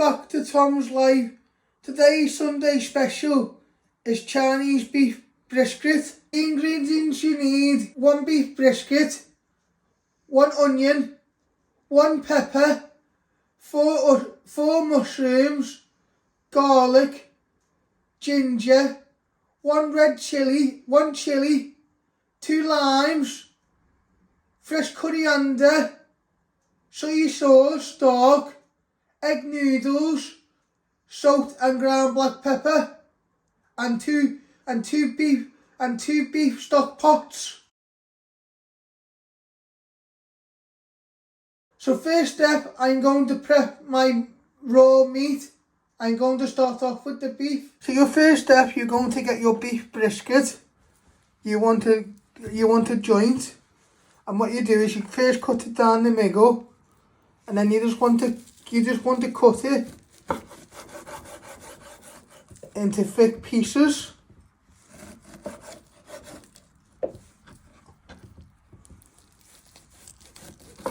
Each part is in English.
back to Tom's Life. Today's Sunday special is Chinese beef brisket. The ingredients you need: 1 beef brisket, 1 onion, 1 pepper, 4 mushrooms, garlic, ginger, 1 red chilli, 1 chilli, 2 limes, fresh coriander, soy sauce, stock, egg noodles, salt and ground black pepper, and two beef stock pots. So first step, I'm going to prep my raw meat. I'm going to start off with the beef. So your first step, you're going to get your beef brisket. You want a joint, and what you do is you first cut it down the middle, and then you just want to cut it into thick pieces.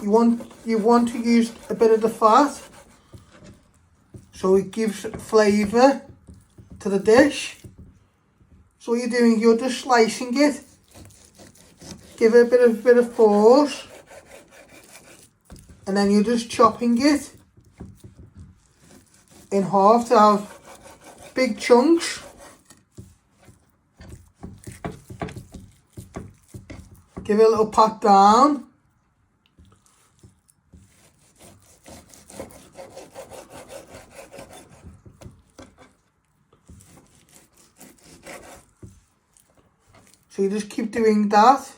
You want to use a bit of the fat, so it gives flavour to the dish. So what you're doing, you're just slicing it, give it a bit of force, and then you're just chopping it in half to have big chunks. Give it a little pat down. So you just keep doing that.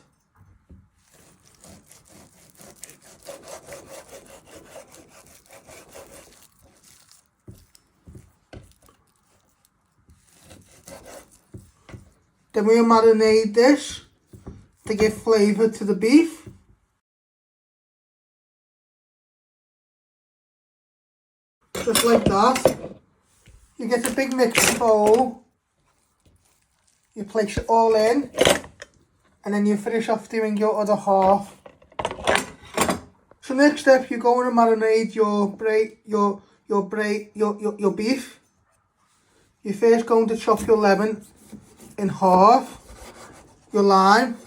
Then we'll marinate this to give flavour to the beef. Just like that. You get a big mixing bowl. You place it all in, and then you finish off doing your other half. So next step, you're going to marinate your beef. You're first going to chop your lemon in half. Your lime,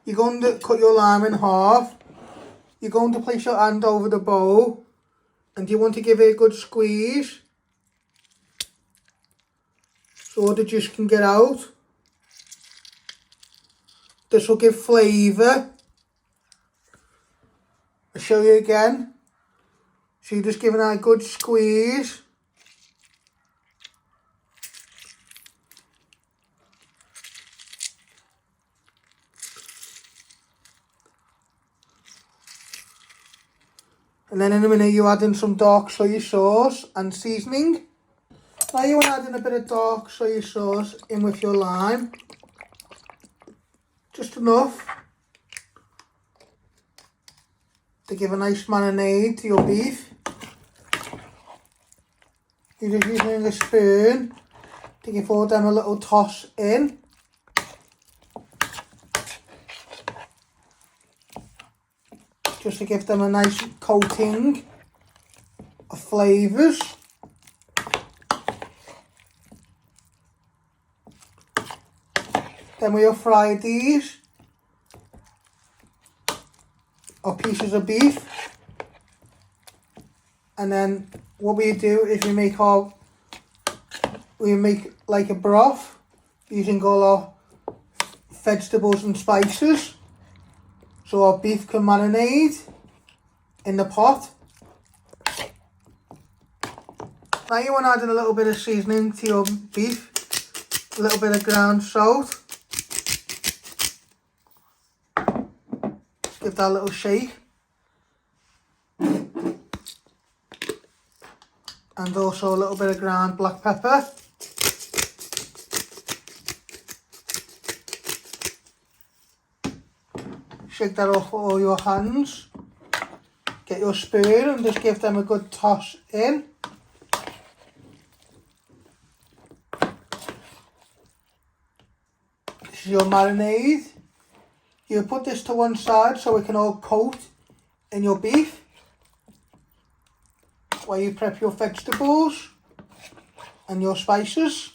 you're going to cut your lime in half. You're going to place your hand over the bowl, and you want to give it a good squeeze so the juice can get out. This will give flavour. I'll show you again. So you're just giving that a good squeeze. And then in a minute you add in some dark soy sauce and seasoning. Now you want to add in a bit of dark soy sauce in with your lime. Just enough to give a nice marinade to your beef. You're just using a spoon to give all them a little toss in. Just to give them a nice coating of flavours. Then we'll fry these, or pieces of beef, and then what we do is we make like a broth using all our vegetables and spices, so our beef can marinate in the pot. Now you want to add in a little bit of seasoning to your beef, a little bit of ground salt. Give that a little shake. And also a little bit of ground black pepper. Shake that off with all your hands. Get your spoon and just give them a good toss in. This is your marinade. You put this to one side so it can all coat in your beef. while you prep your vegetables and your spices.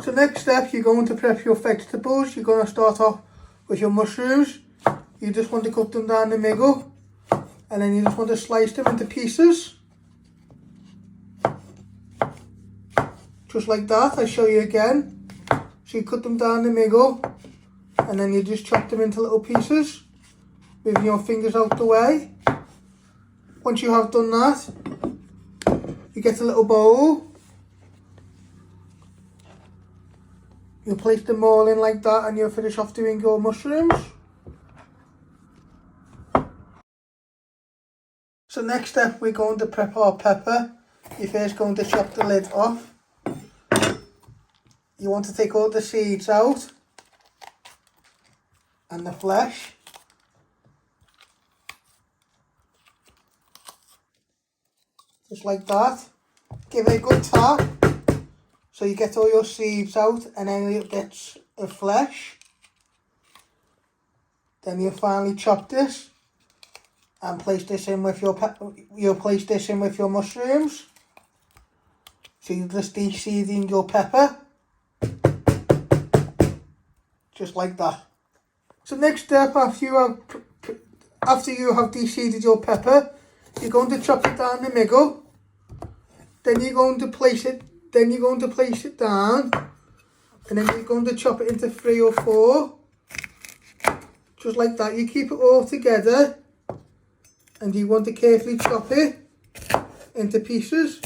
So next step, you're going to prep your vegetables. You're going to start off with your mushrooms. You just want to cut them down the middle, and then you just want to slice them into pieces. Just like that. I'll show you again. So you cut them down the middle, and then you just chop them into little pieces, moving your fingers out the way. Once you have done that, you get a little bowl. You place them all in like that, and you'll finish off doing your mushrooms. So next step, we're going to prep our pepper. You're first going to chop the lid off. You want to take all the seeds out and the flesh. Just like that. Give it a good tap so you get all your seeds out and then you get the flesh. Then you finally chop this and place this in with your mushrooms. So you're just de-seeding your pepper. Just like that. So next step, after you have de-seeded your pepper, you're going to chop it down the middle. Then you're going to place it down, and then you're going to chop it into 3 or 4. Just like that. You keep it all together, and you want to carefully chop it into pieces,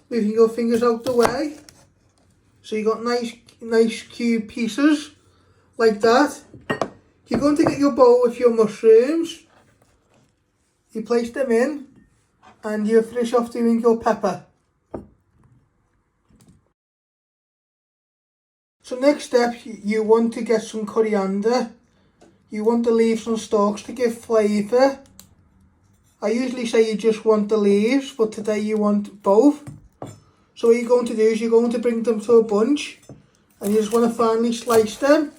moving your fingers out the way. So you got nice cube pieces. Like that. You're going to get your bowl with your mushrooms. You place them in and you finish off doing your pepper. So next step, you want to get some coriander. You want to leave some stalks to give flavour. I usually say you just want the leaves, but today you want both. So what you're going to do is you're going to bring them to a bunch, and you just want to finely slice them.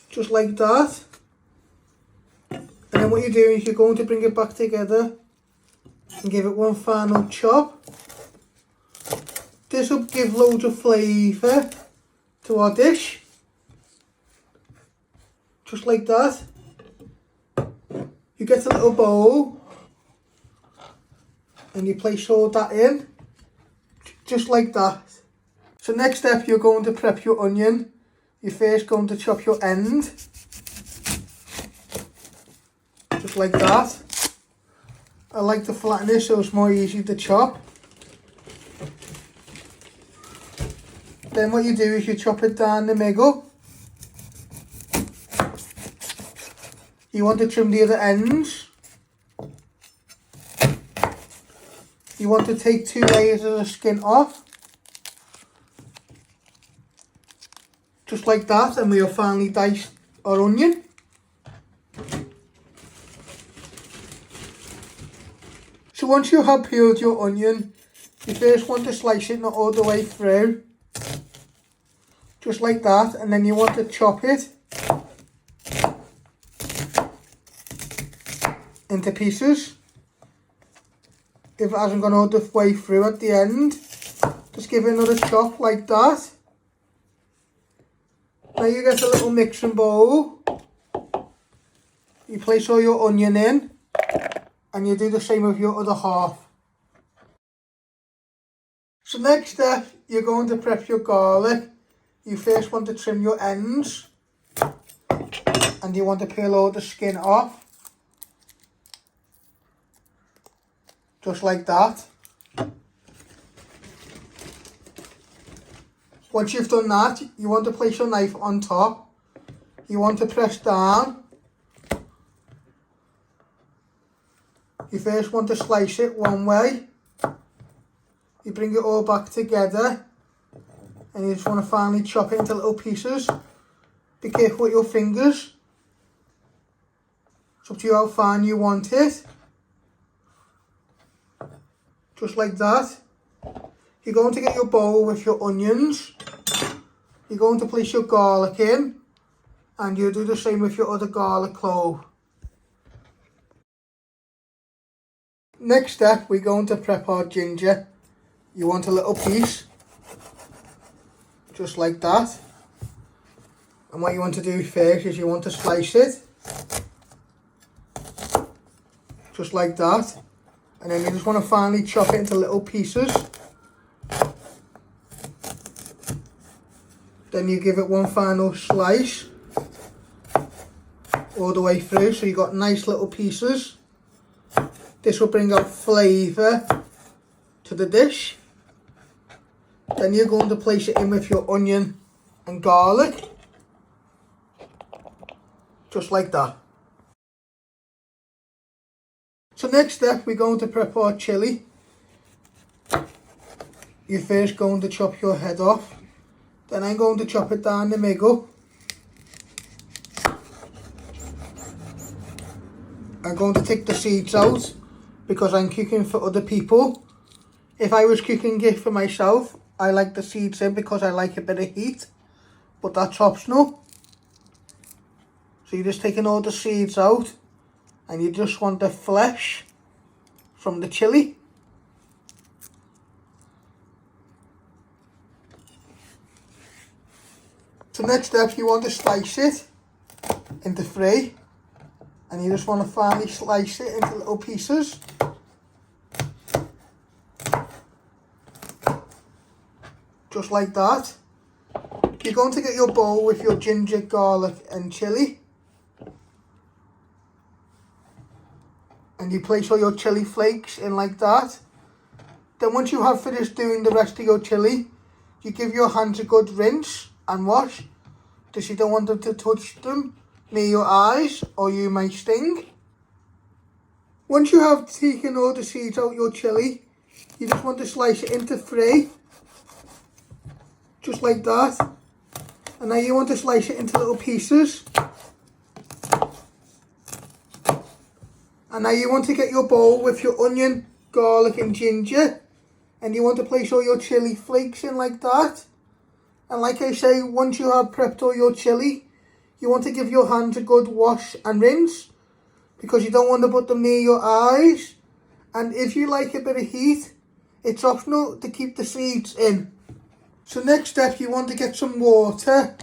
Just like that. And then what you're doing is you're going to bring it back together and give it one final chop. This will give loads of flavour to our dish. Just like that. You get a little bowl and you place all that in. Just like that. So next step, you're going to prep your onion. You're first going to chop your end. Just like that. I like to flatten this so it's more easy to chop. Then what you do is you chop it down the middle. You want to trim the other ends. You want to take 2 layers of the skin off. Just like that, and we'll finally dice our onion. So once you have peeled your onion, you first want to slice it not all the way through. Just like that, and then you want to chop it into pieces. If it hasn't gone all the way through at the end, just give it another chop like that. Now you get a little mixing bowl. You place all your onion in, and you do the same with your other half. So next step, you're going to prep your garlic. You first want to trim your ends, and you want to peel all the skin off. Just like that. Once you've done that, you want to place your knife on top. You want to press down. You first want to slice it one way. You bring it all back together. And you just want to finally chop it into little pieces. Be careful with your fingers. It's up to you how fine you want it. just like that. You're going to get your bowl with your onions. You're going to place your garlic in, and you'll do the same with your other garlic clove. Next step, we're going to prep our ginger. You want a little piece, just like that. And what you want to do first is you want to slice it, just like that. And then you just want to finely chop it into little pieces. Then you give it one final slice all the way through, so you got nice little pieces. This will bring out flavour to the dish. Then you're going to place it in with your onion and garlic, just like that. So next step, we're going to prep our chilli. You're first going to chop your head off. Then I'm going to chop it down the middle. I'm going to take the seeds out because I'm cooking for other people. If I was cooking it for myself, I like the seeds in because I like a bit of heat. But that's optional. So you're just taking all the seeds out. And you just want the flesh from the chilli. So next step, you want to slice it into three. And you just want to finely slice it into little pieces. Just like that. You're going to get your bowl with your ginger, garlic and chilli. And you place all your chilli flakes in like that. Then once you have finished doing the rest of your chilli, you give your hands a good rinse and wash, because you don't want them to touch them near your eyes or you may sting. Once you have taken all the seeds out your chilli, you just want to slice it into three, just like that. And now you want to slice it into little pieces. And now you want to get your bowl with your onion, garlic and ginger. And you want to place all your chilli flakes in like that. And like I say, once you have prepped all your chilli, you want to give your hands a good wash and rinse, because you don't want to put them near your eyes. And if you like a bit of heat, it's optional to keep the seeds in. So next step, you want to get some water.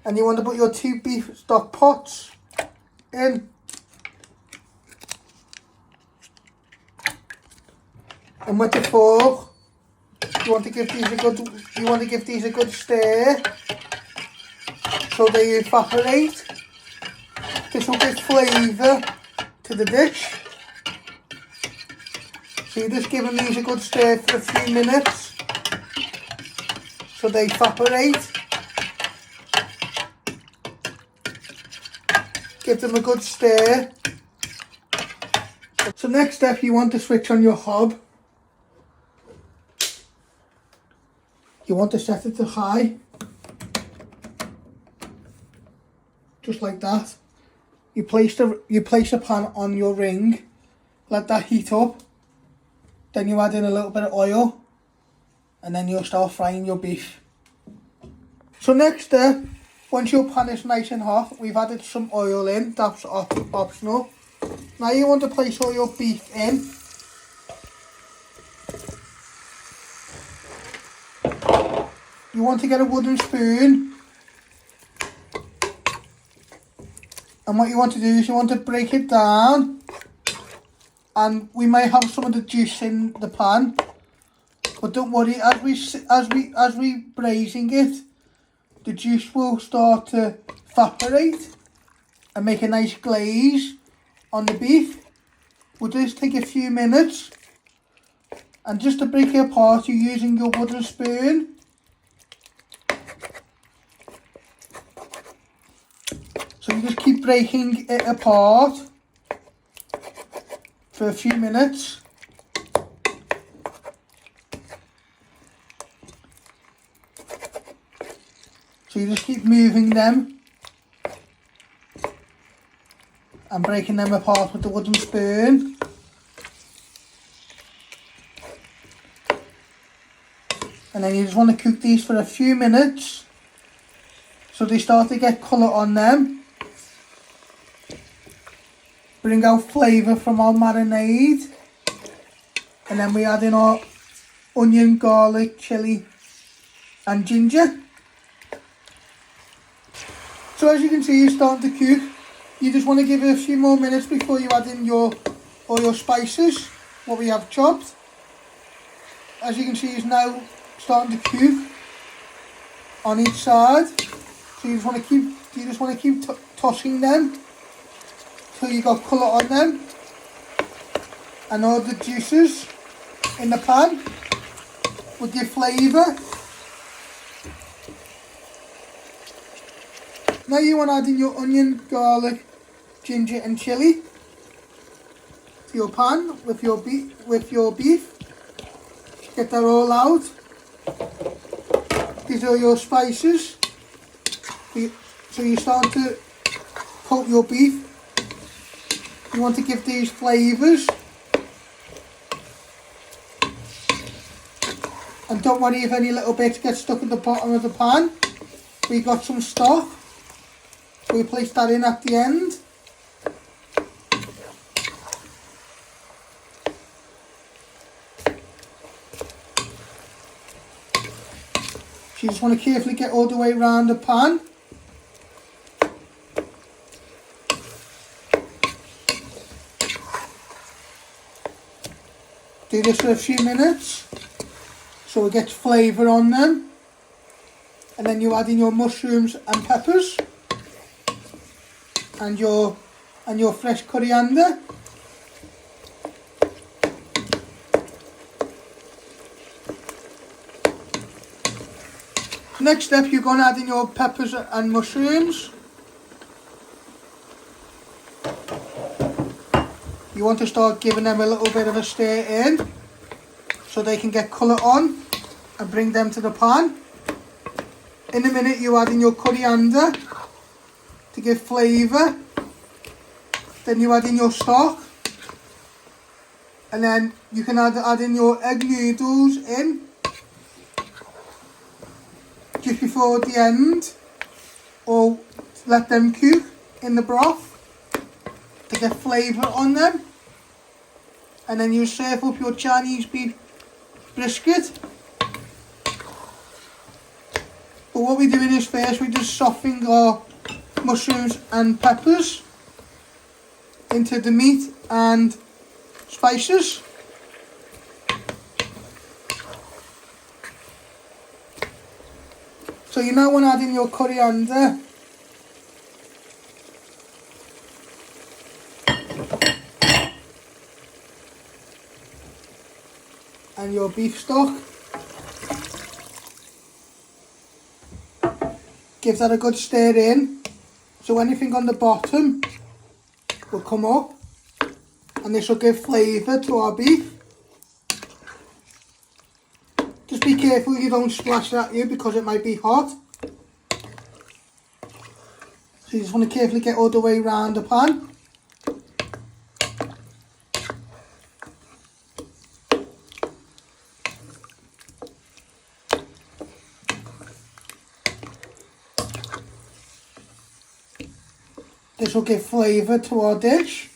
And you want to put your 2 beef stock pots in. And with the fork, you want to give these a good stir so they evaporate. This will give flavour to the dish. So you're just giving these a good stir for a few minutes so they evaporate. Give them a good stir. So next step, you want to switch on your hob. You want to set it to high, just like that. You place the pan on your ring, let that heat up. Then you add in a little bit of oil, and then you'll start frying your beef. So next step, once your pan is nice and hot, we've added some oil in. That's optional. Now you want to place all your beef in. You want to get a wooden spoon, and what you want to do is you want to break it down, and we may have some of the juice in the pan, but don't worry, as we braising it, the juice will start to evaporate and make a nice glaze on the beef. We'll just take a few minutes, and just to break it apart, you're using your wooden spoon. So you just keep breaking it apart for a few minutes. So you just keep moving them and breaking them apart with the wooden spoon. And then you just want to cook these for a few minutes so they start to get colour on them. Bring out flavour from our marinade. And then we add in our onion, garlic, chilli and ginger. So as you can see, it's starting to cook. You just want to give it a few more minutes before you add in all your spices, what we have chopped. As you can see, it's now starting to cook on each side. So you just want to keep tossing them till you got colour on them. And all the juices in the pan will give flavour. Now you want to add in your onion, garlic, ginger and chilli to your pan with your beef. Get that all out. These are your spices. So you start to coat your beef. You want to give these flavours. And don't worry if any little bits get stuck at the bottom of the pan. We got some stock. We place that in at the end. So you just want to carefully get all the way around the pan. Do this for a few minutes so it gets flavour on them. And then you add in your mushrooms and peppers and your fresh coriander. Next step, you're going to add in your peppers and mushrooms. You want to start giving them a little bit of a stir in so they can get colour on and bring them to the pan. In a minute you add in your coriander to give flavour. Then you add in your stock. And then you can add in your egg noodles in just before the end, or let them cook in the broth to get flavour on them. And then you serve up your Chinese beef brisket. But what we're doing is first we're just softening our mushrooms and peppers into the meat and spices. So you now want to add in your coriander. And your beef stock. Give that a good stir in so anything on the bottom will come up, and this will give flavour to our beef. Just be careful you don't splash it at you because it might be hot. So you just want to carefully get all the way around the pan. This will give flavour to our dish.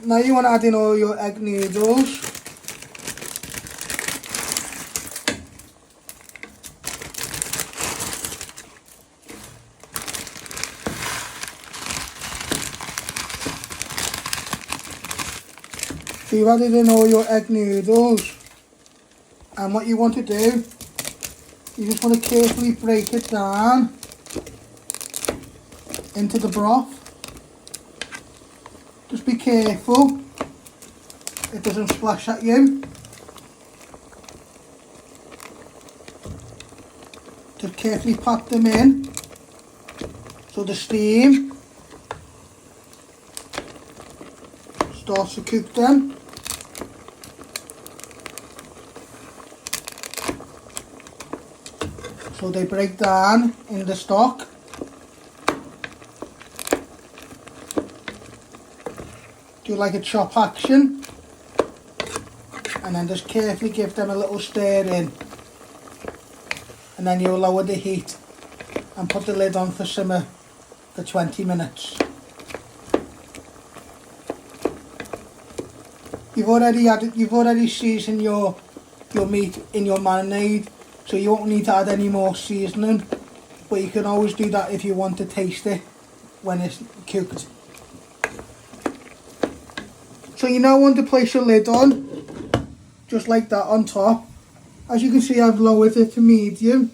Now you want to add in all your egg noodles. So you've added in all your egg noodles, and what you want to do, you just want to carefully break it down into the broth. Just be careful it doesn't splash at you. Just carefully pat them in so the steam starts to cook them. so they break down in the stock. Do like a chop action, and then just carefully give them a little stir in, and then you'll lower the heat and put the lid on for simmer for 20 minutes. You've already seasoned your meat in your marinade, so you won't need to add any more seasoning, but you can always do that if you want to taste it when it's cooked. So you now want to place your lid on, just like that on top. As you can see, I've lowered it to medium,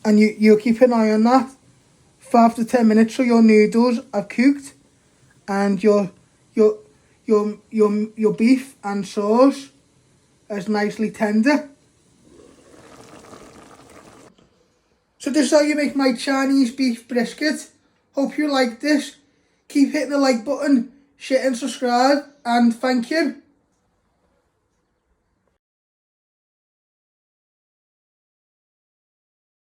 and you keep an eye on that 5 to 10 minutes so your noodles are cooked and your beef and sauce is nicely tender. So this is how you make my Chinese beef brisket. Hope you like this. Keep hitting the like button, share and subscribe, and thank you.